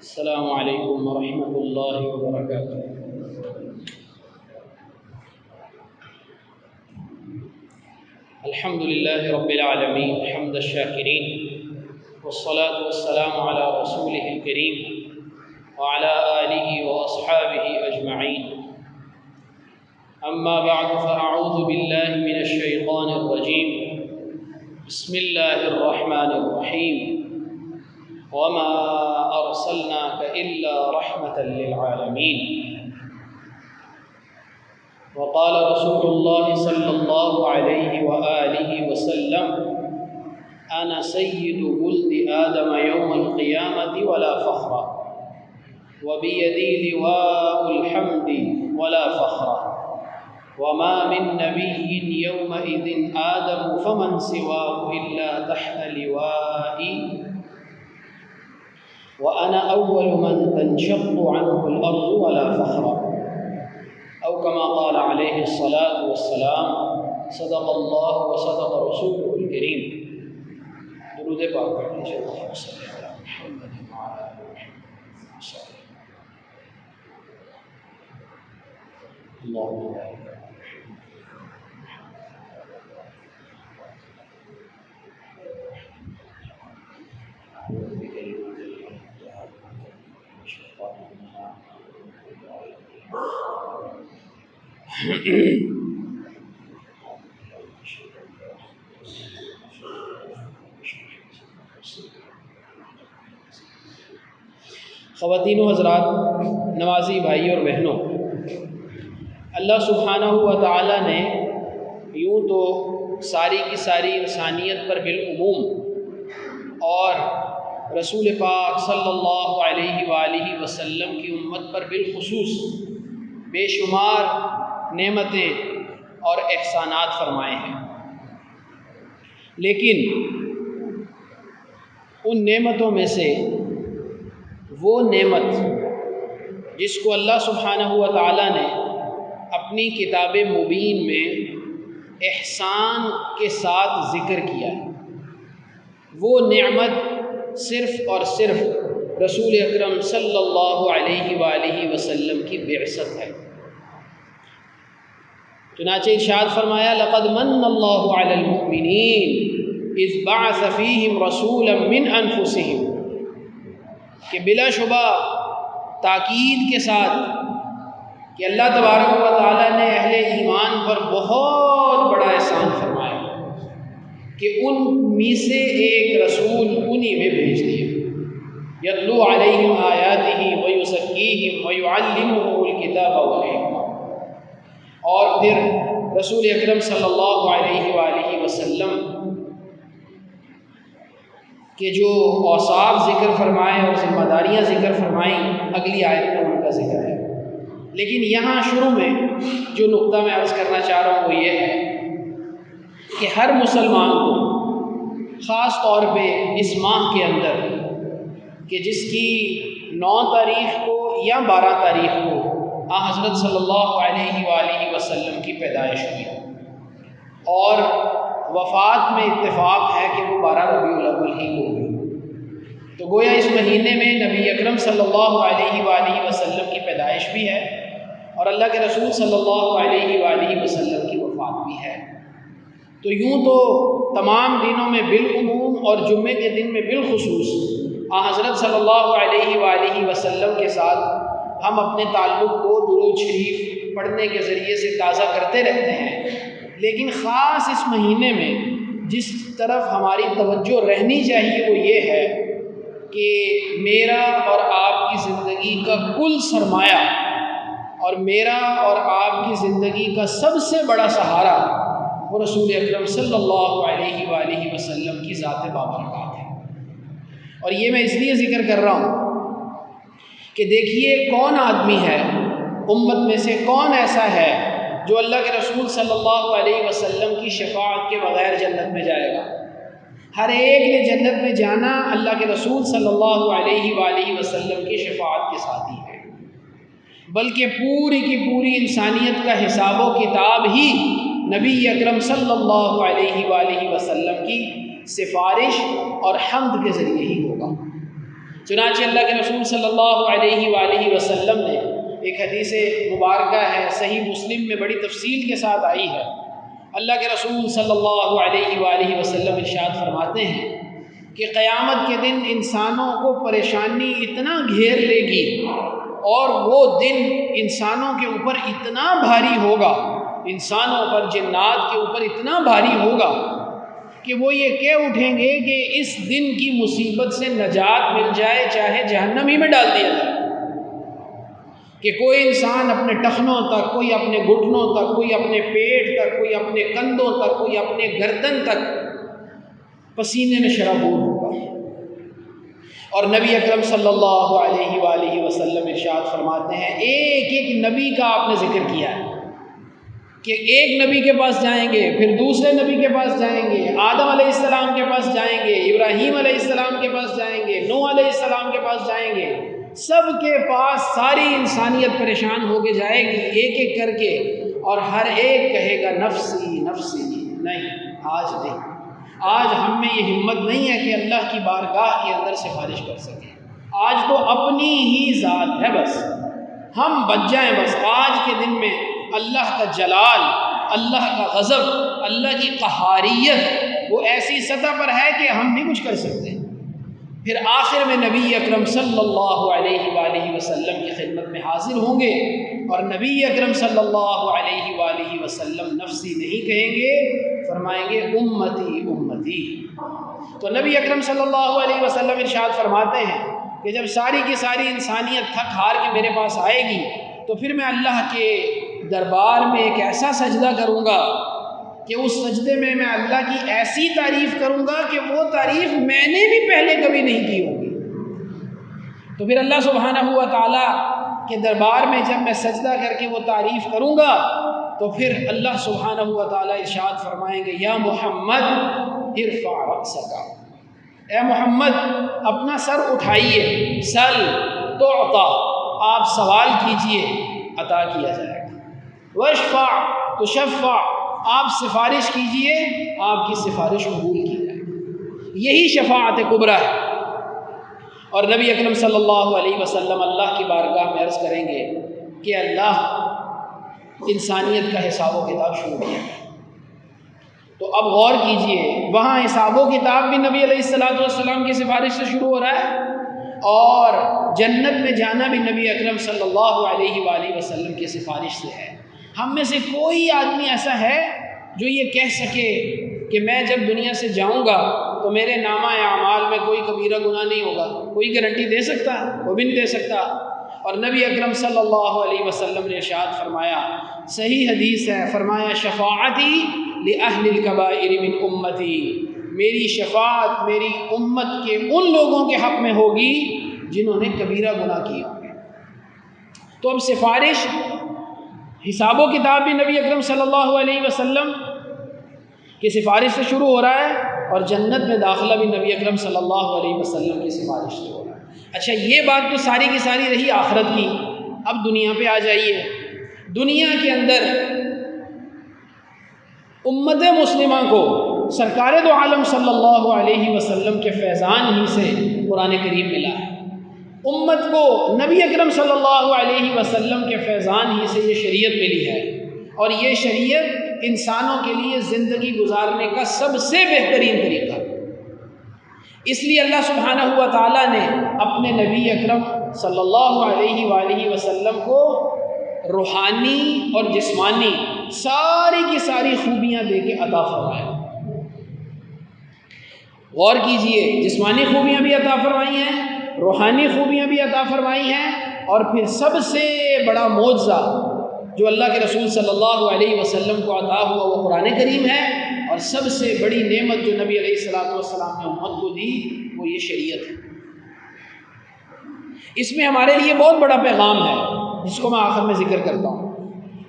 السلام علیکم ورحمۃ اللہ وبرکاتہ۔ الحمد للہ رب العالمین حمد الشاکرین والصلاة والسلام علی رسولہ الکریم وعلی آلہ واصحابہ اجمعین، اما بعد فاعوذ باللہ من الشیطان الرجیم، بسم اللہ الرحمن الرحیم، وما أرسلناك إلا رحمة للعالمين۔ وقال رسول الله صلى الله عليه وآله وسلم: أنا سيد ولد آدم يوم القيامة ولا فخر، وبيدي لواء الحمد ولا فخر، وما من نبي يومئذ آدم فمن سواه إلا تحت لوائي، وأنا أول من تنشق عنه الأرض ولا فخر، أو كما قال عليه الصلاة والسلام۔ صدق الله وصدق رسوله الكريم۔ درود پاک پڑھ لیجیے، اللهم صل على محمد وعلى آل محمد وسلم۔ اللهم بارك على خواتین و حضرات، نمازی بھائی اور بہنوں، اللہ سبحانہ و تعالیٰ نے یوں تو ساری کی ساری انسانیت پر بالعموم اور رسول پاک صلی اللہ علیہ وآلہ وسلم کی امت پر بالخصوص بے شمار نعمتیں اور احسانات فرمائے ہیں، لیکن ان نعمتوں میں سے وہ نعمت جس کو اللہ سبحانہ و تعالیٰ نے اپنی کتاب مبین میں احسان کے ساتھ ذکر کیا ہے، وہ نعمت صرف اور صرف رسول اکرم صلی اللہ علیہ وآلہ وسلم کی بعثت ہے۔ چنانچہ ارشاد فرمایا: لقد من اللہ علی المؤمنین اذ بعث فیہم رسولا من انفسہم، کہ بلا شبہ تاکید کے ساتھ کہ اللہ تبارک و تعالیٰ نے اہل ایمان پر بہت بڑا احسان فرمایا کہ ان میں سے ایک رسول انہی میں بھیج دیے، یتلو علیہم آیاتہ ویزکیہم ویعلمہم الکتاب والحکمہ۔ اور پھر رسول اکرم صلی اللہ علیہ وآلہ وسلم کہ جو اوصاف ذکر فرمائے اور ذمہ داریاں ذکر فرمائیں، اگلی آیت میں ان کا ذکر ہے۔ لیکن یہاں شروع میں جو نقطہ میں عرض کرنا چاہ رہا ہوں وہ یہ ہے کہ ہر مسلمان کو خاص طور پہ اس ماہ کے اندر کہ جس کی 9 تاریخ کو یا 12 تاریخ کو حضرت صلی اللہ علیہ وآلہ وسلم کی پیدائش ہوئی اور وفات میں اتفاق ہے کہ وہ 12 ربیع الاول ہی کو ہوئی، تو گویا اس مہینے میں نبی اکرم صلی اللہ علیہ وآلہ وسلم کی پیدائش بھی ہے اور اللہ کے رسول صلی اللہ علیہ وآلہ وسلم کی وفات بھی ہے۔ تو یوں تو تمام دنوں میں بالعموم اور جمعے کے دن میں بالخصوص حضرت صلی اللہ علیہ وآلہ وسلم کے ساتھ ہم اپنے تعلق کو درود شریف پڑھنے کے ذریعے سے تازہ کرتے رہتے ہیں، لیکن خاص اس مہینے میں جس طرف ہماری توجہ رہنی چاہیے وہ یہ ہے کہ میرا اور آپ کی زندگی کا کل سرمایہ اور میرا اور آپ کی زندگی کا سب سے بڑا سہارا وہ رسول اکرم صلی اللہ علیہ وآلہ وسلم کی ذات بابرکات ہے۔ اور یہ میں اس لیے ذکر کر رہا ہوں کہ دیکھیے کون آدمی ہے امت میں سے، کون ایسا ہے جو اللہ کے رسول صلی اللہ علیہ وسلم کی شفاعت کے بغیر جنت میں جائے گا؟ ہر ایک نے جنت میں جانا اللہ کے رسول صلی اللہ علیہ وآلہ وسلم کی شفاعت کے ساتھ ہی ہے، بلکہ پوری کی پوری انسانیت کا حساب و کتاب ہی نبی اکرم صلی اللہ علیہ وآلہ وسلم کی سفارش اور حمد کے ذریعے ہی ہوگا۔ چنانچہ اللہ کے رسول صلی اللہ علیہ وآلہ وسلم نے ایک حدیث مبارکہ ہے، صحیح مسلم میں بڑی تفصیل کے ساتھ آئی ہے، اللہ کے رسول صلی اللہ علیہ وآلہ وسلم ارشاد فرماتے ہیں کہ قیامت کے دن انسانوں کو پریشانی اتنا گھیر لے گی اور وہ دن انسانوں کے اوپر اتنا بھاری ہوگا، انسانوں پر جنات کے اوپر اتنا بھاری ہوگا کہ وہ یہ کہہ اٹھیں گے کہ اس دن کی مصیبت سے نجات مل جائے چاہے جہنم ہی میں ڈال دیا جائے، کہ کوئی انسان اپنے ٹخنوں تک، کوئی اپنے گھٹنوں تک، کوئی اپنے پیٹ تک، کوئی اپنے کندھوں تک، کوئی اپنے گردن تک پسینے میں شرابور ہوگا۔ اور نبی اکرم صلی اللہ علیہ وآلہ وسلم ارشاد فرماتے ہیں، ایک ایک نبی کا آپ نے ذکر کیا ہے کہ ایک نبی کے پاس جائیں گے، پھر دوسرے نبی کے پاس جائیں گے، آدم علیہ السلام کے پاس جائیں گے، ابراہیم علیہ السلام کے پاس جائیں گے، نوح علیہ السلام کے پاس جائیں گے، سب کے پاس ساری انسانیت پریشان ہو کے جائے گی ایک ایک کر کے، اور ہر ایک کہے گا نفسی نفسی۔ نہیں، آج نہیں، آج ہم میں یہ ہمت نہیں ہے کہ اللہ کی بارگاہ کے اندر سفارش کر سکیں، آج تو اپنی ہی ذات ہے، بس ہم بچ جائیں، بس آج کے دن میں اللہ کا جلال، اللہ کا غضب، اللہ کی قہاریت وہ ایسی سطح پر ہے کہ ہم نہیں کچھ کر سکتے۔ پھر آخر میں نبی اکرم صلی اللہ علیہ وآلہ وسلم کی خدمت میں حاضر ہوں گے، اور نبی اکرم صلی اللہ علیہ وآلہ وسلم نفسی نہیں کہیں گے، فرمائیں گے امتی امتی۔ تو نبی اکرم صلی اللہ علیہ وسلم ارشاد فرماتے ہیں کہ جب ساری کی ساری انسانیت تھک ہار کے میرے پاس آئے گی تو پھر میں اللہ کے دربار میں ایک ایسا سجدہ کروں گا کہ اس سجدے میں اللہ کی ایسی تعریف کروں گا کہ وہ تعریف میں نے بھی پہلے کبھی نہیں کی ہوگی۔ تو پھر اللہ سبحانہ و تعالیٰ کے دربار میں جب میں سجدہ کر کے وہ تعریف کروں گا تو پھر اللہ سبحانہ و تعالیٰ ارشاد فرمائیں گے، یا محمد ارفع رأسک، اے محمد اپنا سر اٹھائیے، سل تعطیٰ، آپ سوال کیجئے عطا کیا جائے گا، واشفع تشفع، آپ سفارش کیجئے آپ کی سفارش قبول کی جائے گی۔ یہی شفاعت کبریٰ ہے۔ اور نبی اکرم صلی اللہ علیہ وسلم اللہ کی بارگاہ میں عرض کریں گے کہ اللہ، انسانیت کا حساب و کتاب شروع کیا ہے۔ تو اب غور کیجئے، وہاں حساب و کتاب بھی نبی علیہ السلام کی سفارش سے شروع ہو رہا ہے، اور جنت میں جانا بھی نبی اکرم صلی اللہ علیہ وآلہ وسلم کی سفارش سے ہے۔ ہم میں سے کوئی آدمی ایسا ہے جو یہ کہہ سکے کہ میں جب دنیا سے جاؤں گا تو میرے نامہ اعمال میں کوئی کبیرہ گناہ نہیں ہوگا؟ کوئی گارنٹی دے سکتا ہے؟ وہ بھی نہیں دے سکتا۔ اور نبی اکرم صلی اللہ علیہ وسلم نے ارشاد فرمایا، صحیح حدیث ہے، فرمایا شفاعتی لأہل الکبائر من امتی، میری شفاعت میری امت کے ان لوگوں کے حق میں ہوگی جنہوں نے کبیرہ گناہ کیے ہوں گے۔ تو اب سفارش، حساب و کتاب بھی نبی اکرم صلی اللہ علیہ وسلم کی سفارش سے شروع ہو رہا ہے، اور جنت میں داخلہ بھی نبی اکرم صلی اللہ علیہ وسلم کی سفارش سے ہو رہا ہے۔ اچھا، یہ بات تو ساری کی ساری رہی آخرت کی، اب دنیا پہ آ جائیے۔ دنیا کے اندر امت مسلمہ کو سرکار دو عالم صلی اللہ علیہ وسلم کے فیضان ہی سے قرآن کریم ملا ہے، امت کو نبی اکرم صلی اللہ علیہ وسلم کے فیضان ہی سے یہ شریعت ملی ہے، اور یہ شریعت انسانوں کے لیے زندگی گزارنے کا سب سے بہترین طریقہ ہے۔ اس لیے اللہ سبحانہ و تعالیٰ نے اپنے نبی اکرم صلی اللہ علیہ وآلہ وسلم کو روحانی اور جسمانی ساری کی ساری خوبیاں دے کے عطا فرمایا۔ غور کیجئے، جسمانی خوبیاں بھی عطا فرمائی ہیں، روحانی خوبیاں بھی عطا فرمائی ہیں، اور پھر سب سے بڑا معجزہ جو اللہ کے رسول صلی اللہ علیہ وسلم کو عطا ہوا وہ قرآن کریم ہے، اور سب سے بڑی نعمت جو نبی علیہ السلام نے امت کو دی وہ یہ شریعت ہے۔ اس میں ہمارے لیے بہت بڑا پیغام ہے جس کو میں آخر میں ذکر کرتا ہوں۔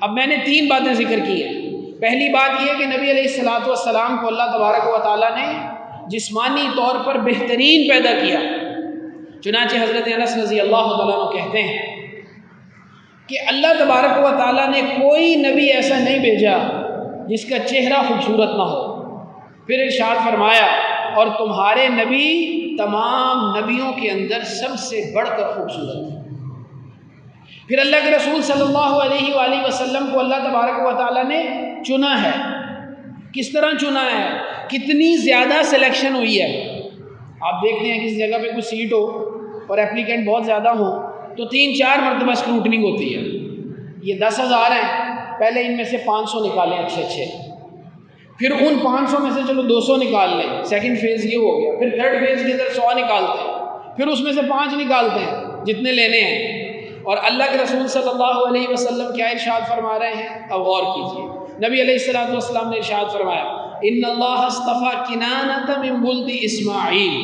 اب میں نے 3 باتیں ذکر کی ہیں۔ پہلی بات یہ کہ نبی علیہ السلام کو اللہ تبارک و تعالیٰ نے جسمانی طور پر بہترین پیدا کیا، چنانچہ حضرت انس رضی اللہ تعالیٰ عنہ کہتے ہیں کہ اللہ تبارک و تعالیٰ نے کوئی نبی ایسا نہیں بھیجا جس کا چہرہ خوبصورت نہ ہو۔ پھر ارشاد فرمایا، اور تمہارے نبی تمام نبیوں کے اندر سب سے بڑھ کر خوبصورت ہے۔ پھر اللہ کے رسول صلی اللہ علیہ وآلہ وسلم کو اللہ تبارک و تعالیٰ نے چنا ہے۔ کس طرح چنا ہے؟ کتنی زیادہ سلیکشن ہوئی ہے۔ آپ دیکھتے ہیں کسی جگہ پہ کوئی سیٹ ہو اور اپلیکینٹ بہت زیادہ ہوں تو 3-4 مرتبہ اسکروٹنی ہوتی ہے۔ یہ 10,000 ہیں، پہلے ان میں سے 500 نکالیں اچھے، پھر ان 500 میں سے چلو 200 نکال لیں، سیکنڈ فیز یہ ہو گیا، پھر تھرڈ فیز کے اندر 100 نکالتے ہیں، پھر اس میں سے 5 نکالتے ہیں جتنے لینے ہیں۔ اور اللہ کے رسول صلی اللہ علیہ وسلم کیا ارشاد فرما رہے ہیں؟ اب غور کیجیے۔ نبی علیہ الصلوۃ والسلام نے ارشاد فرمایا ان اللہ اصطفیٰ کنانۃ من ولد اسماعیل،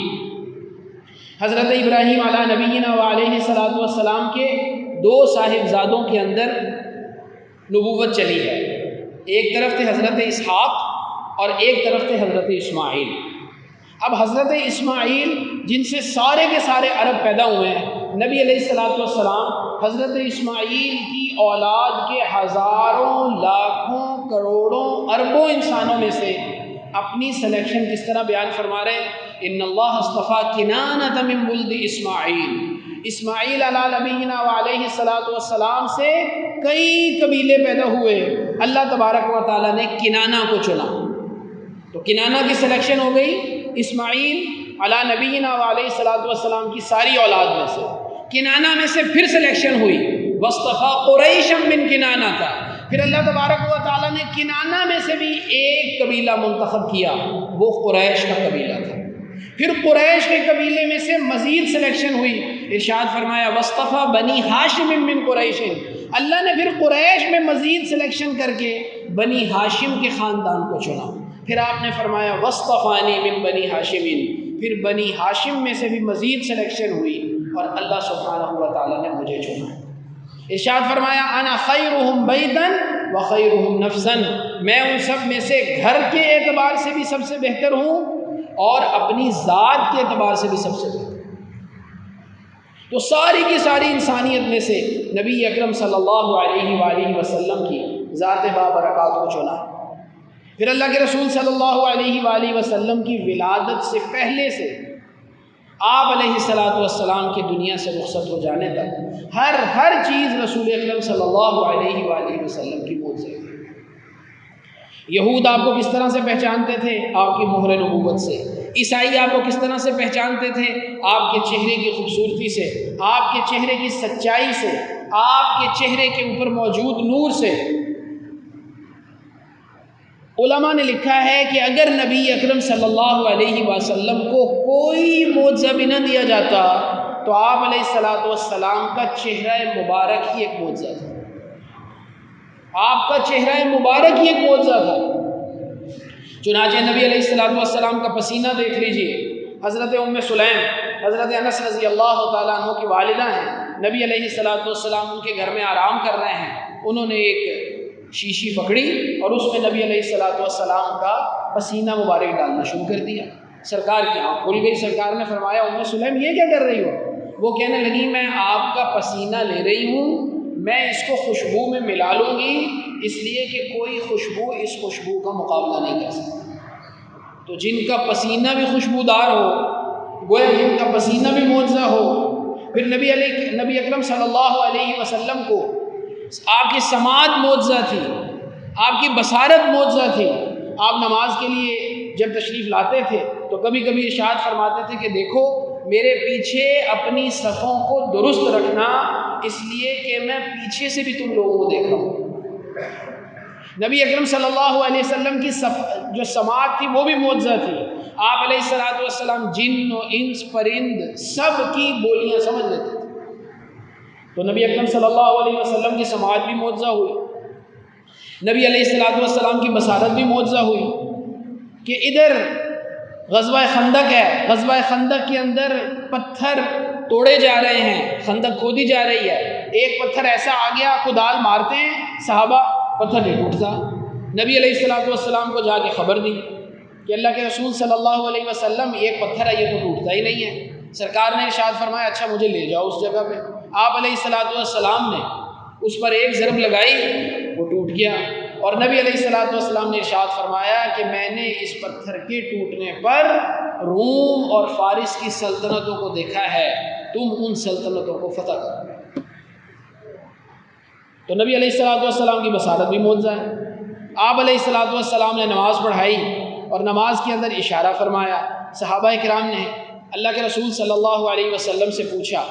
حضرت ابراہیم علیہ نبینا وعلیہ الصلوۃ والسلام کے 2 صاحبزادوں کے اندر نبوت چلی ہے۔ ایک طرف تھے حضرت اسحاق اور ایک طرف تھے حضرت اسماعیل۔ اب حضرت اسماعیل جن سے سارے کے سارے عرب پیدا ہوئے ہیں، نبی علیہ الصلوۃ والسلام حضرت اسماعیل کی اولاد کے ہزاروں، لاکھوں، کروڑوں، اربوں انسانوں میں سے اپنی سلیکشن کس طرح بیان فرما رہے ہیں؟ ان اللہ اصطفیٰ کنانۃ من ولد اسماعیل، اسماعیل علیہ نبینا وعلیہ الصلوۃ والسلام سے کئی قبیلے پیدا ہوئے، اللہ تبارک و تعالیٰ نے کنانہ کو چنا۔ تو کنانہ کی سلیکشن ہو گئی اسماعیل علیہ نبینا وعلیہ الصلوۃ والسلام کی ساری اولاد میں سے۔ کنانہ میں سے پھر سلیکشن ہوئی، واصطفیٰ قریشا من کنانہ تھا، پھر اللہ تبارک و تعالیٰ نے کنانہ میں سے بھی ایک قبیلہ منتخب کیا، وہ قریش کا قبیلہ تھا۔ پھر قریش کے قبیلے میں سے مزید سلیکشن ہوئی، ارشاد فرمایا واصطفیٰ بنی ہاشم من قریش، اللہ نے پھر قریش میں مزید سلیکشن کر کے بنی ہاشم کے خاندان کو چنا۔ پھر آپ نے فرمایا واصطفانی من بنی ہاشم، پھر بنی ہاشم میں سے بھی مزید سلیکشن ہوئی اور اللہ سبحانہ و تعالیٰ نے مجھے چنا۔ ارشاد فرمایا انا خیرہم بیتا وخیرہم نفسا، میں ان سب میں سے گھر کے اعتبار سے بھی سب سے بہتر ہوں اور اپنی ذات کے اعتبار سے بھی سب سے بہتر۔ تو ساری کی ساری انسانیت میں سے نبی اکرم صلی اللہ علیہ وآلہ وسلم کی ذات بابرکات کو چنا۔ پھر اللہ کے رسول صلی اللہ علیہ وآلہ وسلم کی ولادت سے پہلے سے آپ علیہ الصلوۃ والسلام کے دنیا سے رخصت ہو جانے تک ہر چیز رسول اکرم صلی اللہ علیہ وآلہ وسلم کی معجزہ ہے۔ یہود آپ کو کس طرح سے پہچانتے تھے؟ آپ کی مہر نبوت سے۔ عیسائی آپ کو کس طرح سے پہچانتے تھے؟ آپ کے چہرے کی خوبصورتی سے، آپ کے چہرے کی سچائی سے، آپ کے چہرے کے اوپر موجود نور سے۔ علماء نے لکھا ہے کہ اگر نبی اکرم صلی اللہ علیہ وسلم کو کوئی معجزہ بھی نہ دیا جاتا تو آپ علیہ الصلوۃ والسلام کا چہرہ مبارک ہی ایک معجزہ تھا۔ آپ کا چہرہ مبارک ہی ایک معجزہ تھا۔ چنانچہ نبی علیہ الصلوۃ والسلام کا پسینہ دیکھ لیجئے۔ حضرت ام سلیم، حضرت انس رضی اللہ تعالیٰ عنہ کی والدہ ہیں، نبی علیہ الصلوۃ والسلام ان کے گھر میں آرام کر رہے ہیں، انہوں نے ایک شیشی پکڑی اور اس میں نبی علیہ الصلوۃ والسلام کا پسینہ مبارک ڈالنا شروع کر دیا۔ سرکار کی آنکھ کھل گئی، سرکار نے فرمایا ام سلیم یہ کیا کر رہی ہو؟ وہ کہنے لگی میں آپ کا پسینہ لے رہی ہوں، میں اس کو خوشبو میں ملا لوں گی، اس لیے کہ کوئی خوشبو اس خوشبو کا مقابلہ نہیں کر سکتی۔ تو جن کا پسینہ بھی خوشبودار ہو، گویا جن کا پسینہ بھی معجزہ ہو، پھر نبی اکرم صلی اللہ علیہ وسلم کو آپ کی سماعت معجزہ تھی، آپ کی بصارت معجزہ تھی۔ آپ نماز کے لیے جب تشریف لاتے تھے تو کبھی کبھی ارشاد فرماتے تھے کہ دیکھو میرے پیچھے اپنی صفوں کو درست رکھنا، اس لیے کہ میں پیچھے سے بھی تم لوگوں کو دیکھ رہا ہوں۔ نبی اکرم صلی اللہ علیہ وسلم کی جو سماعت تھی وہ بھی معجزہ تھی۔ آپ علیہ الصلوۃ والسلام جن و انس پرند سب کی بولیاں سمجھ لیتے تھے۔ تو نبی اکرم صلی اللہ علیہ وسلم کی سماعت بھی معجزہ ہوئی، نبی علیہ الصلوۃ والسلام کی بصارت بھی معجزہ ہوئی کہ ادھر غزوہ خندق ہے، غزوہ خندق کے اندر پتھر توڑے جا رہے ہیں، خندق کھودی جا رہی ہے، ایک پتھر ایسا آ گیا کدال مارتے ہیں صحابہ، پتھر نہیں ٹوٹتا۔ نبی علیہ الصلوۃ والسلام کو جا کے خبر دی کہ اللہ کے رسول صلی اللہ علیہ وسلم ایک پتھر ہے یہ تو ٹوٹتا ہی نہیں ہے۔ سرکار نے ارشاد فرمایا اچھا مجھے لے جاؤ اس جگہ پہ۔ آپ علیہ الصلوۃ والسلام نے اس پر ایک ضرب لگائی، وہ ٹوٹ گیا، اور نبی علیہ الصلوۃ والسلام نے ارشاد فرمایا کہ میں نے اس پتھر کے ٹوٹنے پر روم اور فارس کی سلطنتوں کو دیکھا ہے، تم ان سلطنتوں کو فتح کرو۔ تو نبی علیہ السلام کی بصارت بھی معجزہ ہے۔ آپ علیہ السلام نے نماز پڑھائی اور نماز کے اندر اشارہ فرمایا۔ صحابہ کرام نے اللہ کے رسول صلی اللہ علیہ وسلم سے پوچھا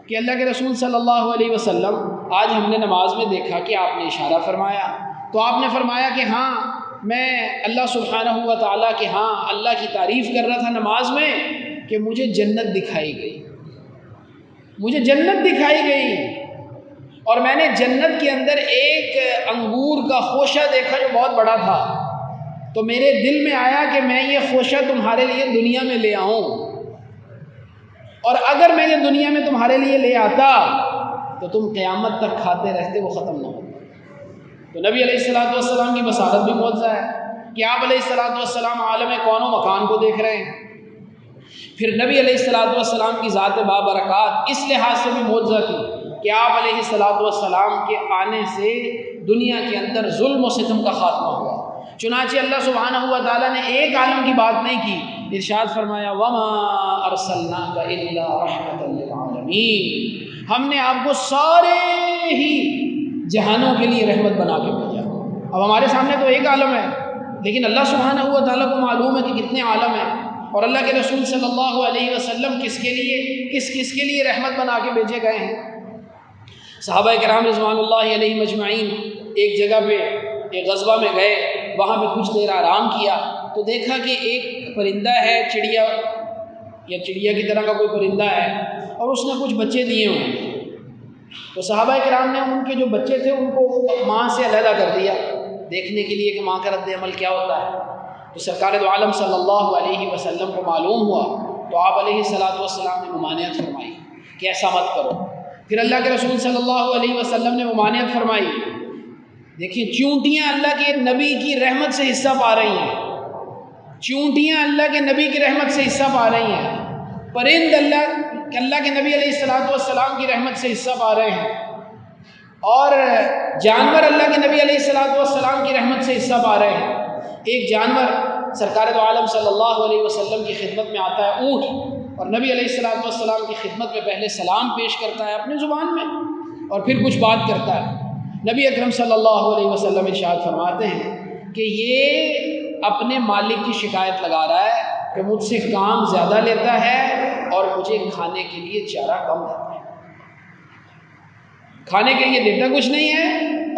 کہ اللہ کے رسول صلی اللہ علیہ وسلم، آج ہم نے نماز میں دیکھا کہ آپ نے اشارہ فرمایا، تو آپ نے فرمایا کہ ہاں میں اللہ سبحانہ و تعالیٰ کے ہاں اللہ کی تعریف کر رہا تھا نماز میں کہ مجھے جنت دکھائی گئی، مجھے جنت دکھائی گئی، اور میں نے جنت کے اندر ایک انگور کا خوشہ دیکھا جو بہت بڑا تھا، تو میرے دل میں آیا کہ میں یہ خوشہ تمہارے لیے دنیا میں لے آؤں، اور اگر میں یہ دنیا میں تمہارے لیے لے آتا تو تم قیامت تک کھاتے رہتے، وہ ختم نہ ہوتا۔ تو نبی علیہ السلام کی بصارت بھی معجزہ ہے کہ آپ علیہ السلام عالم کون و مکان کو دیکھ رہے ہیں۔ پھر نبی علیہ السلام کی ذات بابرکات اس لحاظ سے بھی معجزہ تھی کہ آپ علیہ السلام کے آنے سے دنیا کے اندر ظلم و ستم کا خاتمہ ہوا۔ چنانچہ اللہ سبحانہ و تعالیٰ نے ایک عالم کی بات نہیں کی، ارشاد فرمایا وما ارسلناک الا رحمۃ للعالمین، ہم نے آپ کو سارے ہی جہانوں کے لیے رحمت بنا کے بھیجا۔ اب ہمارے سامنے تو ایک عالم ہے، لیکن اللہ سبحانہ و تعالیٰ کو معلوم ہے کہ کتنے عالم ہیں، اور اللہ کے رسول صلی اللہ علیہ وسلم کس کس کے لیے رحمت بنا کے بھیجے گئے ہیں۔ صحابہ کرام رضوان اللہ علیہ مجمعین ایک جگہ پہ ایک غزوہ میں گئے، وہاں پہ کچھ دیر آرام کیا تو دیکھا کہ ایک پرندہ ہے، چڑیا یا چڑیا کی طرح کا کوئی پرندہ ہے، اور اس نے کچھ بچے دیے ہوئے ہیں۔ تو صحابہ کرام نے ان کے جو بچے تھے ان کو ماں سے علیحدہ کر دیا دیکھنے کے لیے کہ ماں کا رد عمل کیا ہوتا ہے۔ تو سرکار دو عالم صلی اللہ علیہ وسلم کو معلوم ہوا تو آپ علیہ السلام نے ممانعت فرمائی کہ ایسا مت کرو۔ پھر اللہ کے رسول صلی اللہ علیہ وسلم نے ممانعت فرمائی۔ دیکھیں چونٹیاں اللہ کے نبی کی رحمت سے حصہ پا رہی ہیں، چونٹیاں اللہ کے نبی کی رحمت سے حصہ پا رہی ہیں، پرند اللہ کے نبی علیہ السلام کی رحمت سے حصہ پا رہے ہیں، اور جانور اللہ کے نبی علیہ السلام کی رحمت سے حصہ پا رہے ہیں۔ ایک جانور سرکار دو عالم صلی اللہ علیہ وسلم کی خدمت میں آتا ہے، اونٹ، اور نبی علیہ السلام کی خدمت میں پہلے سلام پیش کرتا ہے اپنی زبان میں اور پھر کچھ بات کرتا ہے۔ نبی اکرم صلی اللہ علیہ وسلم ارشاد فرماتے ہیں کہ یہ اپنے مالک کی شکایت لگا رہا ہے کہ مجھ سے کام زیادہ لیتا ہے اور مجھے کھانے کے لیے چارہ کم دیتا ہے، کھانے کے لیے دیتا کچھ نہیں ہے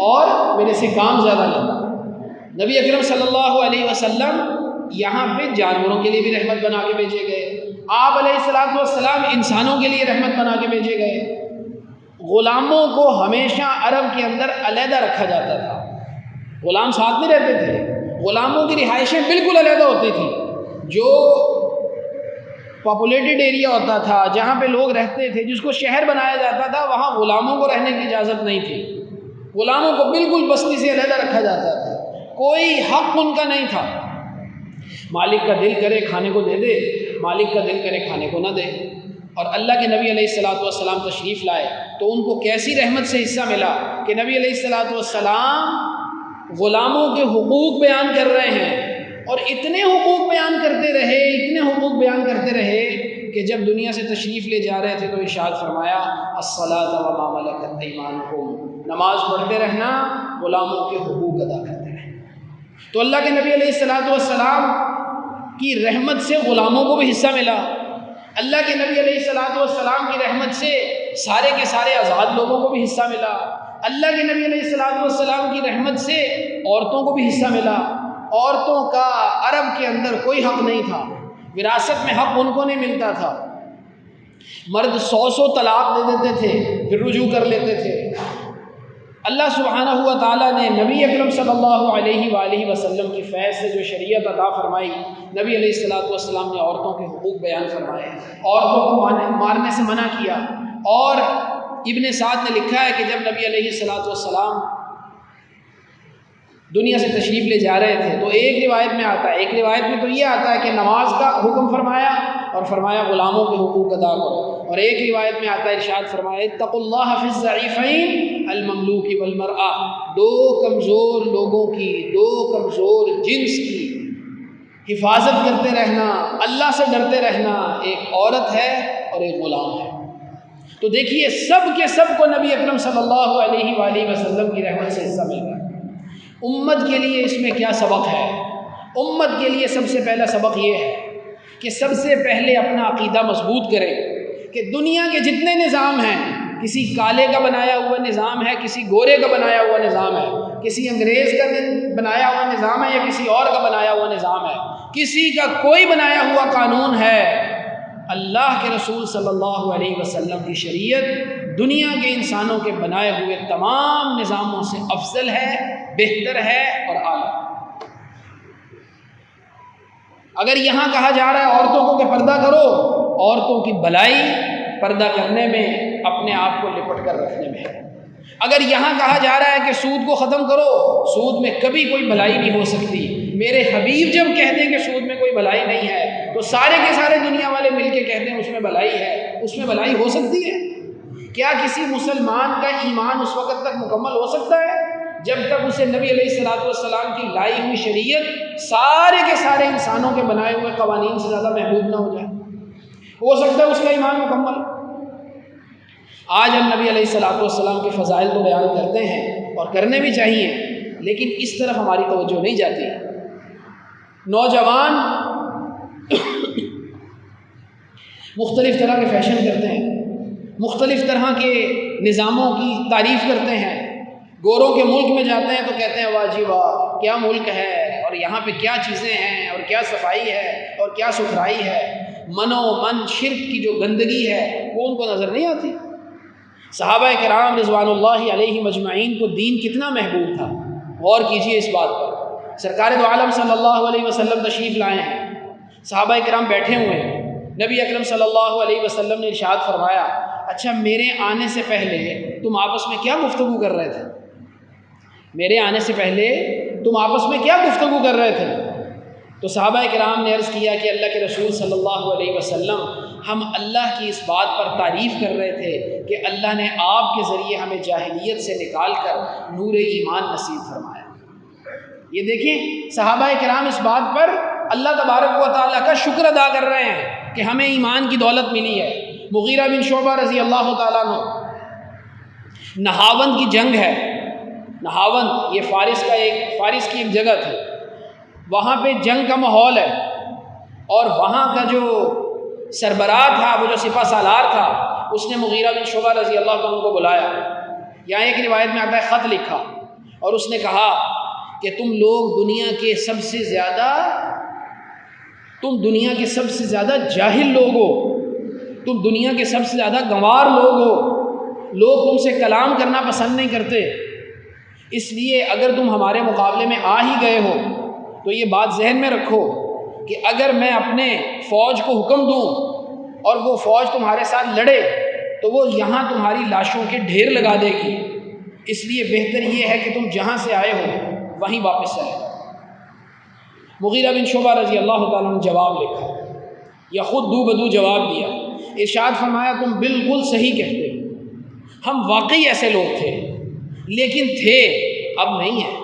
اور میرے سے کام زیادہ لیتا ہے۔ نبی اکرم صلی اللہ علیہ وسلم یہاں پہ جانوروں کے لیے بھی رحمت بنا کے بھیجے گئے، آپ علیہ السلام انسانوں کے لیے رحمت بنا کے بھیجے گئے۔ غلاموں کو ہمیشہ عرب کے اندر علیحدہ رکھا جاتا تھا، غلام ساتھ نہیں رہتے تھے، غلاموں کی رہائشیں بالکل علیحدہ ہوتی تھی۔ جو پاپولیٹڈ ایریا ہوتا تھا جہاں پہ لوگ رہتے تھے، جس کو شہر بنایا جاتا تھا، وہاں غلاموں کو رہنے کی اجازت نہیں تھی، غلاموں کو بالکل بستی سے علیحدہ رکھا جاتا تھا، کوئی حق ان کا نہیں تھا۔ مالک کا دل کرے کھانے کو دے دے، مالک کا دل کرے کھانے کو نہ دے۔ اور اللہ کے نبی علیہ السلام تشریف لائے تو ان کو کیسی رحمت سے حصہ ملا کہ نبی علیہ السلام غلاموں کے حقوق بیان کر رہے ہیں، اور اتنے حقوق بیان کرتے رہے، اتنے حقوق بیان کرتے رہے کہ جب دنیا سے تشریف لے جا رہے تھے تو ارشاد فرمایا الصلاۃ وما ملکت ایمانکم، نماز پڑھتے رہنا، غلاموں کے حقوق ادا کرتے رہنا۔ تو اللہ کے نبی علیہ السلام کی رحمت سے غلاموں کو بھی حصہ ملا، اللہ کے نبی علیہ السلام کی رحمت سے سارے کے سارے آزاد لوگوں کو بھی حصہ ملا، اللہ کے نبی علیہ السلام کی رحمت سے عورتوں کو بھی حصہ ملا۔ عورتوں کا عرب کے اندر کوئی حق نہیں تھا، وراثت میں حق ان کو نہیں ملتا تھا، مرد 100 طلاق دے دیتے تھے پھر رجوع کر لیتے تھے۔ اللہ سبحانہ ہوا تعالیٰ نے نبی اکرم صلی اللہ علیہ وآلہ وسلم کی فیض سے جو شریعت عطا فرمائی، نبی علیہ السلام نے عورتوں کے حقوق بیان فرمائے، عورتوں کو مارنے سے منع کیا۔ اور ابن سعد نے لکھا ہے کہ جب نبی علیہ السلام دنیا سے تشریف لے جا رہے تھے تو ایک روایت میں آتا ہے، ایک روایت میں تو یہ آتا ہے کہ نماز کا حکم فرمایا اور فرمایا غلاموں کے حقوق ادا کرو، اور ایک روایت میں آتا ہے ارشاد فرمایا اتقوا اللہ فی الضعیفین المملوک والمرأة، دو کمزور لوگوں کی، دو کمزور جنس کی حفاظت کرتے رہنا، اللہ سے ڈرتے رہنا، ایک عورت ہے اور ایک غلام ہے۔ تو دیکھیے سب کے سب کو نبی اکرم صلی اللہ علیہ وآلہ وسلم کی رحمت سے حصہ مل رہا ہے۔ امت کے لیے اس میں کیا سبق ہے؟ امت کے لیے سب سے پہلا سبق یہ ہے کہ سب سے پہلے اپنا عقیدہ مضبوط کرے کہ دنیا کے جتنے نظام ہیں، کسی کالے کا بنایا ہوا نظام ہے، کسی گورے کا بنایا ہوا نظام ہے، کسی انگریز کا بنایا ہوا نظام ہے، یا کسی اور کا بنایا ہوا نظام ہے، کسی کا کوئی بنایا ہوا قانون ہے، اللہ کے رسول صلی اللہ علیہ وسلم کی شریعت دنیا کے انسانوں کے بنائے ہوئے تمام نظاموں سے افضل ہے، بہتر ہے اور اعلیٰ۔ اگر یہاں کہا جا رہا ہے عورتوں کو کہ پردہ کرو، عورتوں کی بھلائی پردہ کرنے میں، اپنے آپ کو لپٹ کر رکھنے میں ہے۔ اگر یہاں کہا جا رہا ہے کہ سود کو ختم کرو، سود میں کبھی کوئی بھلائی نہیں ہو سکتی۔ میرے حبیب جب کہتے ہیں کہ سود میں کوئی بھلائی نہیں ہے تو سارے کے سارے دنیا والے مل کے کہتے ہیں اس میں بھلائی ہے۔ اس میں بھلائی ہو سکتی ہے؟ کیا کسی مسلمان کا ایمان اس وقت تک مکمل ہو سکتا ہے جب تک اسے نبی علیہ الصلوۃ والسلام کی لائی ہوئی شریعت سارے کے سارے انسانوں کے بنائے ہوئے قوانین سے زیادہ محبوب نہ ہو جائے؟ ہو سکتا ہے اس کا ایمان مکمل۔ آج ہم نبی علیہ الصلوۃ والسلام کے فضائل کو بیان کرتے ہیں اور کرنے بھی چاہیے، لیکن اس طرف ہماری توجہ نہیں جاتی۔ نوجوان مختلف طرح کے فیشن کرتے ہیں، مختلف طرح کے نظاموں کی تعریف کرتے ہیں۔ گوروں کے ملک میں جاتے ہیں تو کہتے ہیں واہ جی واہ کیا ملک ہے، اور یہاں پہ کیا چیزیں ہیں، اور کیا صفائی ہے اور کیا ستھرائی ہے۔ من و من شرک کی جو گندگی ہے وہ ان کو نظر نہیں آتی۔ صحابہ کرام رضوان اللہ علیہ مجمعین کو دین کتنا محبوب تھا، غور کیجئے اس بات پر۔ سرکار دو عالم صلی اللہ علیہ وسلم تشریف لائے ہیں، صحابہ کرام بیٹھے ہوئے ہیں، نبی اکرم صلی اللہ علیہ وسلم نے ارشاد فرمایا اچھا میرے آنے سے پہلے تم آپس میں کیا گفتگو کر رہے تھے؟ میرے آنے سے پہلے تم آپس میں کیا گفتگو کر رہے تھے؟ تو صحابہ کرام نے عرض کیا کہ اللہ کے رسول صلی اللہ علیہ وسلم ہم اللہ کی اس بات پر تعریف کر رہے تھے کہ اللہ نے آپ کے ذریعے ہمیں جاہلیت سے نکال کر نور ایمان نصیب فرمایا۔ یہ دیکھیں صحابہ کرام اس بات پر اللہ تبارک و تعالیٰ کا شکر ادا کر رہے ہیں کہ ہمیں ایمان کی دولت ملی ہے۔ مغیرہ بن شعبہ رضی اللہ تعالیٰ عنہ، نہاوند کی جنگ ہے، نہاوند یہ فارس کی ایک جگہ تھی، وہاں پہ جنگ کا ماحول ہے، اور وہاں کا جو سربراہ تھا، وہ جو سپہ سالار تھا، اس نے مغیرہ بن شعبہ رضی اللہ عنہ کو بلایا۔ یہاں ایک روایت میں آتا ہے خط لکھا اور اس نے کہا کہ تم دنیا کے سب سے زیادہ جاہل لوگ ہو، تم دنیا کے سب سے زیادہ گنوار لوگ ہو، لوگ تم سے کلام کرنا پسند نہیں کرتے، اس لیے اگر تم ہمارے مقابلے میں آ ہی گئے ہو تو یہ بات ذہن میں رکھو کہ اگر میں اپنے فوج کو حکم دوں اور وہ فوج تمہارے ساتھ لڑے تو وہ یہاں تمہاری لاشوں کے ڈھیر لگا دے گی، اس لیے بہتر یہ ہے کہ تم جہاں سے آئے ہو وہیں واپس چلے جاؤ۔ مغیرہ بن شعبہ رضی اللہ تعالیٰ نے جواب لکھا یا خود دو بدو جواب دیا، ارشاد فرمایا تم بالکل صحیح کہتے ہو، ہم واقعی ایسے لوگ تھے، لیکن تھے اب نہیں ہیں،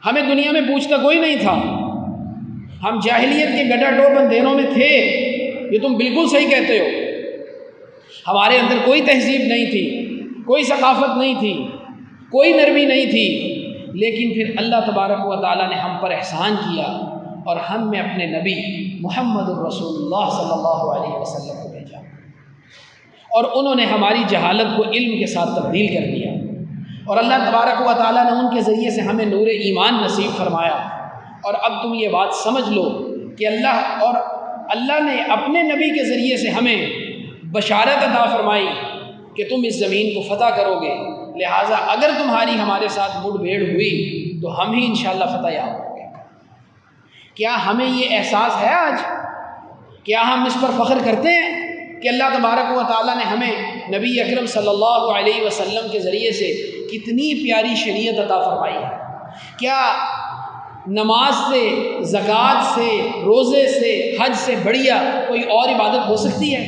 ہمیں دنیا میں پوچھتا کوئی نہیں تھا، ہم جاہلیت کے گڈا ٹوپ اندھیروں میں تھے، یہ تم بالکل صحیح کہتے ہو، ہمارے اندر کوئی تہذیب نہیں تھی، کوئی ثقافت نہیں تھی، کوئی نرمی نہیں تھی، لیکن پھر اللہ تبارک و تعالیٰ نے ہم پر احسان کیا اور ہم میں اپنے نبی محمد الرسول اللہ صلی اللہ علیہ وسلم کو بھیجا، اور انہوں نے ہماری جہالت کو علم کے ساتھ تبدیل کر دیا، اور اللہ تبارک و تعالیٰ نے ان کے ذریعے سے ہمیں نور ایمان نصیب فرمایا۔ اور اب تم یہ بات سمجھ لو کہ اللہ نے اپنے نبی کے ذریعے سے ہمیں بشارت عطا فرمائی کہ تم اس زمین کو فتح کرو گے، لہٰذا اگر تمہاری ہمارے ساتھ مڑ بھیڑ ہوئی تو ہم ہی انشاءاللہ فتح یاب ہوں گے۔ کیا ہمیں یہ احساس ہے آج؟ کیا ہم اس پر فخر کرتے ہیں کہ اللہ تبارک و تعالیٰ نے ہمیں نبی اکرم صلی اللہ علیہ وسلم کے ذریعے سے کتنی پیاری شریعت عطا فرمائی ہے؟ کیا نماز سے، زکوٰۃ سے، روزے سے، حج سے بڑھیا کوئی اور عبادت ہو سکتی ہے؟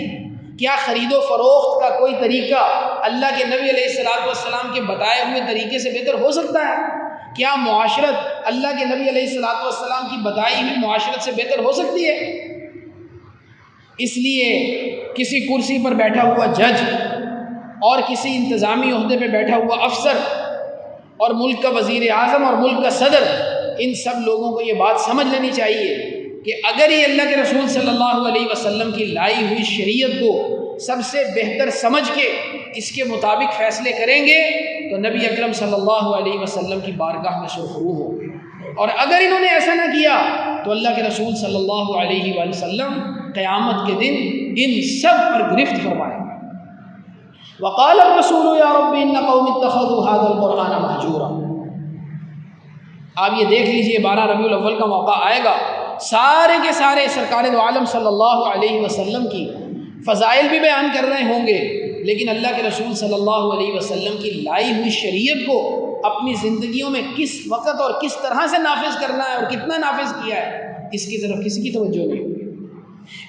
کیا خرید و فروخت کا کوئی طریقہ اللہ کے نبی علیہ الصلوۃ والسلام کے بتائے ہوئے طریقے سے بہتر ہو سکتا ہے؟ کیا معاشرت اللہ کے نبی علیہ الصلوۃ والسلام کی بتائی ہوئی معاشرت سے بہتر ہو سکتی ہے؟ اس لیے کسی کرسی پر بیٹھا ہوا جج اور کسی انتظامی عہدے پہ بیٹھا ہوا افسر اور ملک کا وزیر اعظم اور ملک کا صدر، ان سب لوگوں کو یہ بات سمجھ لینی چاہیے کہ اگر یہ اللہ کے رسول صلی اللہ علیہ وسلم کی لائی ہوئی شریعت کو سب سے بہتر سمجھ کے اس کے مطابق فیصلے کریں گے تو نبی اکرم صلی اللہ علیہ وسلم کی بارگاہ میں سرخرو ہو گے، اور اگر انہوں نے ایسا نہ کیا تو اللہ کے رسول صلی اللہ علیہ وآلہ وسلم قیامت کے دن ان سب پر گرفت فرمائے گا۔ وقال الرسول یا رب ان قوم اتخذوا هذا القرآن مہجورا۔ آپ یہ دیکھ لیجئے 12 ربیع الاول کا موقع آئے گا، سارے کے سارے سرکار دو عالم صلی اللہ علیہ وسلم کی فضائل بھی بیان کر رہے ہوں گے، لیکن اللہ کے رسول صلی اللہ علیہ وسلم کی لائی ہوئی شریعت کو اپنی زندگیوں میں کس وقت اور کس طرح سے نافذ کرنا ہے اور کتنا نافذ کیا ہے، اس کی طرف کسی کی توجہ نہیں ہوگی۔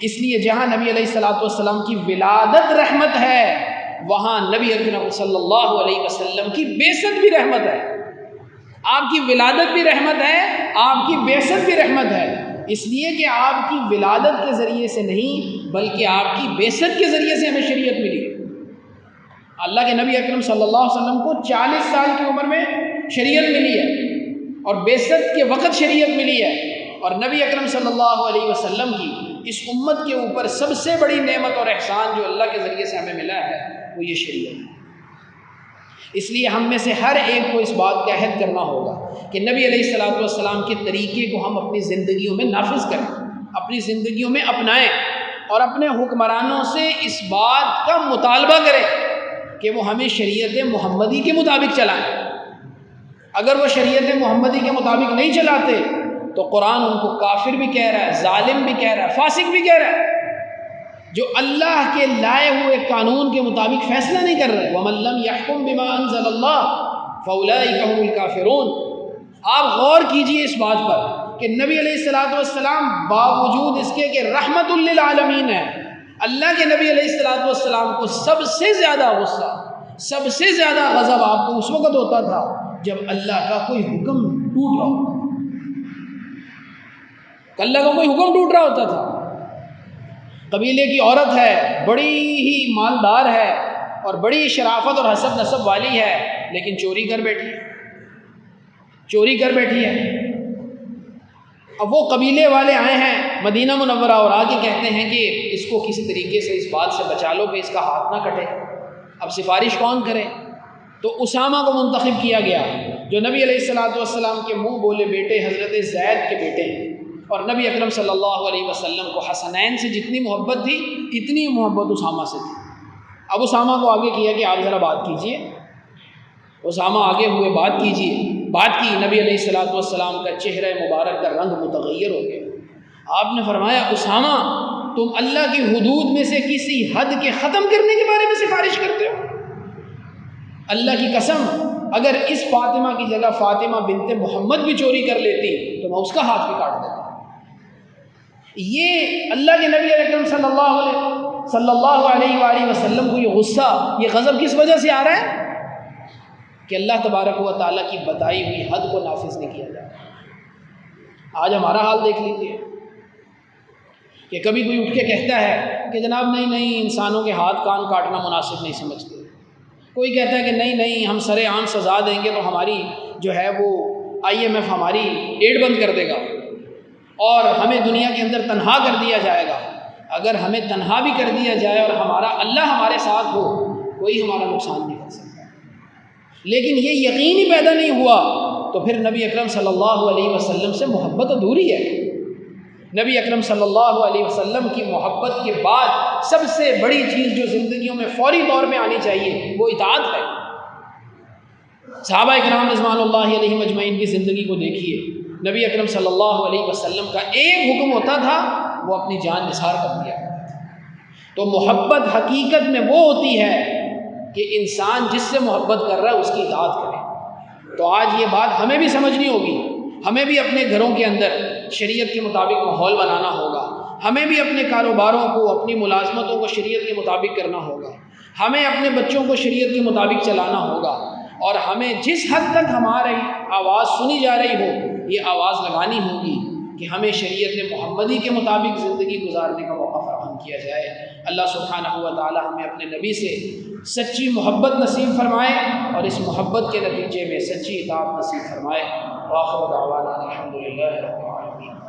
اس لیے جہاں نبی علیہ الصلوۃ والسلام کی ولادت رحمت ہے، وہاں نبی اکرم صلی اللہ علیہ وسلم کی بعثت بھی رحمت ہے۔ آپ کی ولادت بھی رحمت ہے، آپ کی بعثت بھی رحمت ہے، اس لیے کہ آپ کی ولادت کے ذریعے سے نہیں بلکہ آپ کی بعثت کے ذریعے سے ہمیں شریعت ملی۔ اللہ کے نبی اکرم صلی اللہ علیہ وسلم کو 40 سال کی عمر میں شریعت ملی ہے اور بعثت کے وقت شریعت ملی ہے، اور نبی اکرم صلی اللہ علیہ وسلم کی اس امت کے اوپر سب سے بڑی نعمت اور احسان جو اللہ کے ذریعے سے ہمیں ملا ہے وہ یہ شریعت ہے۔ اس لیے ہم میں سے ہر ایک کو اس بات کا عہد کرنا ہوگا کہ نبی علیہ الصلوۃ والسلام کے طریقے کو ہم اپنی زندگیوں میں نافذ کریں، اپنی زندگیوں میں اپنائیں، اور اپنے حکمرانوں سے اس بات کا مطالبہ کریں کہ وہ ہمیں شریعت محمدی کے مطابق چلائیں۔ اگر وہ شریعت محمدی کے مطابق نہیں چلاتے تو قرآن ان کو کافر بھی کہہ رہا ہے، ظالم بھی کہہ رہا ہے، فاسق بھی کہہ رہا ہے، جو اللہ کے لائے ہوئے قانون کے مطابق فیصلہ نہیں کر رہے۔ وَمَن لَّمْ يَحْكُم بِمَا أَنزَلَ اللَّهُ فَأُولَٰئِكَ هُمُ الْكَافِرُونَ۔ آپ غور کیجئے اس بات پر کہ نبی علیہ الصلوۃ والسلام باوجود اس کے کہ رحمت للعالمین ہے، اللہ کے نبی علیہ الصلوۃ والسلام کو سب سے زیادہ غصہ، سب سے زیادہ غضب آپ کو اس وقت ہوتا تھا جب اللہ کا کوئی حکم ٹوٹ رہا ہوتا، اللہ کا کوئی حکم ٹوٹ رہا ہوتا تھا۔ قبیلے کی عورت ہے، بڑی ہی مالدار ہے اور بڑی شرافت اور حسب نسب والی ہے، لیکن چوری کر بیٹھی ہے، چوری کر بیٹھی ہے۔ اب وہ قبیلے والے آئے ہیں مدینہ منورہ اور آگے کہتے ہیں کہ اس کو کسی طریقے سے اس بات سے بچا لو کہ اس کا ہاتھ نہ کٹے۔ اب سفارش کون کرے؟ تو اسامہ کو منتخب کیا گیا، جو نبی علیہ الصلوۃ والسلام کے منہ بولے بیٹے حضرت زید کے بیٹے ہیں، اور نبی اکرم صلی اللہ علیہ وسلم کو حسنین سے جتنی محبت تھی اتنی محبت اسامہ سے تھی۔ اب اسامہ کو آگے کیا کہ آپ ذرا بات کیجئے، اسامہ آگے ہوئے بات کیجئے، بات کی، نبی علیہ الصلوۃ والسلام کا چہرہ مبارک کا رنگ متغیر ہو گیا۔ آپ نے فرمایا اسامہ تم اللہ کی حدود میں سے کسی حد کے ختم کرنے کے بارے میں سفارش کرتے ہو؟ اللہ کی قسم اگر اس فاطمہ کی جگہ فاطمہ بنت محمد بھی چوری کر لیتی تو میں اس کا ہاتھ بھی کاٹ دیتا۔ یہ اللہ کے نبی اکرم صلی اللہ علیہ وآلہ وسلم کو یہ غصہ، یہ غضب کس وجہ سے آ رہا ہے؟ کہ اللہ تبارک و تعالیٰ کی بتائی ہوئی حد کو نافذ نہیں کیا جاتا۔ آج ہمارا حال دیکھ لیجیے کہ کبھی کوئی اٹھ کے کہتا ہے کہ جناب نہیں انسانوں کے ہاتھ کان کاٹنا مناسب نہیں سمجھتے، کوئی کہتا ہے کہ نہیں ہم سرے عام سزا دیں گے تو ہماری جو ہے وہ IMF ہماری ایڈ بند کر دے گا اور ہمیں دنیا کے اندر تنہا کر دیا جائے گا۔ اگر ہمیں تنہا بھی کر دیا جائے اور اللہ ہمارے ساتھ ہو، کوئی ہمارا نقصان نہیں کر سکتا۔ لیکن یہ یقین ہی پیدا نہیں ہوا تو پھر نبی اکرم صلی اللہ علیہ وسلم سے محبت ادھوری ہے۔ نبی اکرم صلی اللہ علیہ وسلم کی محبت کے بعد سب سے بڑی چیز جو زندگیوں میں فوری طور پہ آنی چاہیے وہ اطاعت ہے۔ صحابہ اکرام رضوان اللہ علیہم اجمعین کی زندگی کو دیکھیے، نبی اکرم صلی اللہ علیہ وسلم کا ایک حکم ہوتا تھا وہ اپنی جان نثار کر دیا کرتے تھے۔ تو محبت حقیقت میں وہ ہوتی ہے کہ انسان جس سے محبت کر رہا ہے اس کی اطاعت کرے۔ تو آج یہ بات ہمیں بھی سمجھنی ہوگی، ہمیں بھی اپنے گھروں کے اندر شریعت کے مطابق ماحول بنانا ہوگا، ہمیں بھی اپنے کاروباروں کو، اپنی ملازمتوں کو شریعت کے مطابق کرنا ہوگا، ہمیں اپنے بچوں کو شریعت کے مطابق چلانا ہوگا، اور ہمیں جس حد تک ہماری آواز سنی جا رہی ہو یہ آواز لگانی ہوگی کہ ہمیں شریعت محمدی کے مطابق زندگی گزارنے کا موقع فراہم کیا جائے۔ اللہ سبحانہ و تعالی ہمیں اپنے نبی سے سچی محبت نصیب فرمائے اور اس محبت کے نتیجے میں سچی اطاعت نصیب فرمائے۔ وآخر دعوانا الحمدللہ رب العالمین۔